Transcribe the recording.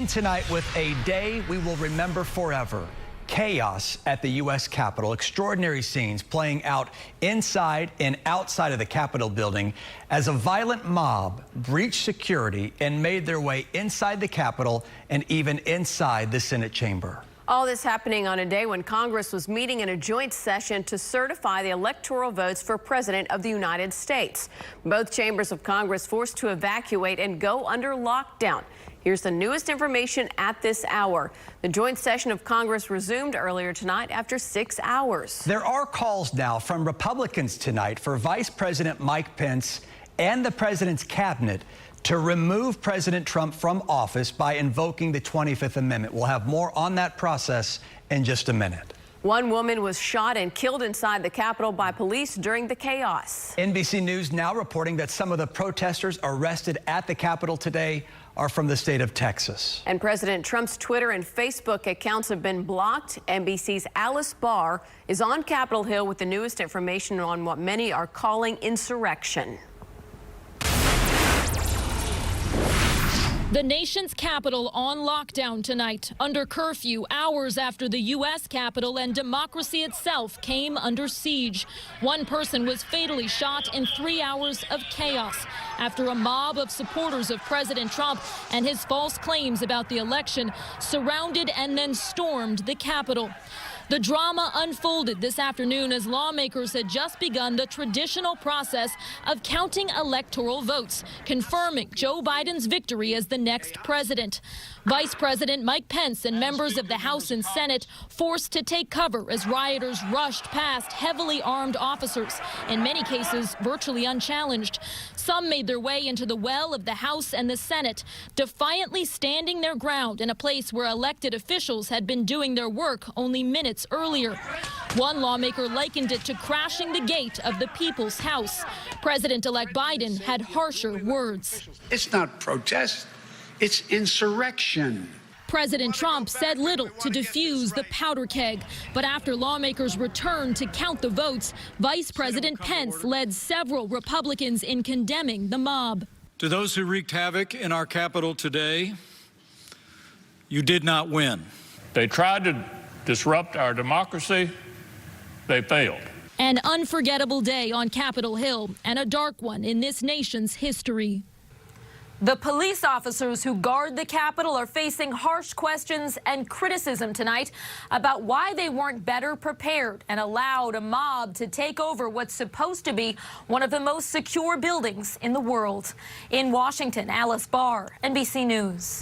begin tonight with a day we will remember forever. Chaos at the U.S. Capitol. Extraordinary scenes playing out inside and outside of the Capitol building as a violent mob breached security and made their way inside the Capitol and even inside the Senate chamber. All this happening on a day when Congress was meeting in a joint session to certify the electoral votes for President of the United States. Both chambers of Congress forced to evacuate and go under lockdown. Here's the newest information at this hour. The joint session of Congress resumed earlier tonight after 6 hours. There are calls now from Republicans tonight for Vice President Mike Pence and the president's cabinet to remove President Trump from office by invoking the 25th Amendment. We'll have more on that process in just a minute. One woman was shot and killed inside the Capitol by police during the chaos. NBC News now reporting that some of the protesters arrested at the Capitol today are from the state of Texas. And President Trump's Twitter and Facebook accounts have been blocked. NBC's Alice Barr is on Capitol Hill with the newest information on what many are calling insurrection. The nation's capital on lockdown tonight, under curfew, hours after the U.S. Capitol and democracy itself came under siege. One person was fatally shot in 3 hours of chaos after a mob of supporters of President Trump and his false claims about the election surrounded and then stormed the Capitol. The drama unfolded this afternoon as lawmakers had just begun the traditional process of counting electoral votes, confirming Joe Biden's victory as the next president. Vice President Mike Pence and members of the House and Senate forced to take cover as rioters rushed past heavily armed officers, in many cases virtually unchallenged. Some made their way into the well of the House and the Senate, defiantly standing their ground in a place where elected officials had been doing their work only minutes earlier. One lawmaker likened it to crashing the gate of the People's House. President-elect Biden had harsher words. It's not protest, it's insurrection. President Trump said little to defuse the powder keg, but after lawmakers returned to count the votes, Vice President Pence led several Republicans in condemning the mob. To those who wreaked havoc in our Capitol today, you did not win. They tried to disrupt our democracy. They failed. An unforgettable day on Capitol Hill and a dark one in this nation's history. The police officers who guard the Capitol are facing harsh questions and criticism tonight about why they weren't better prepared and allowed a mob to take over what's supposed to be one of the most secure buildings in the world. In Washington, Alice Barr, NBC News.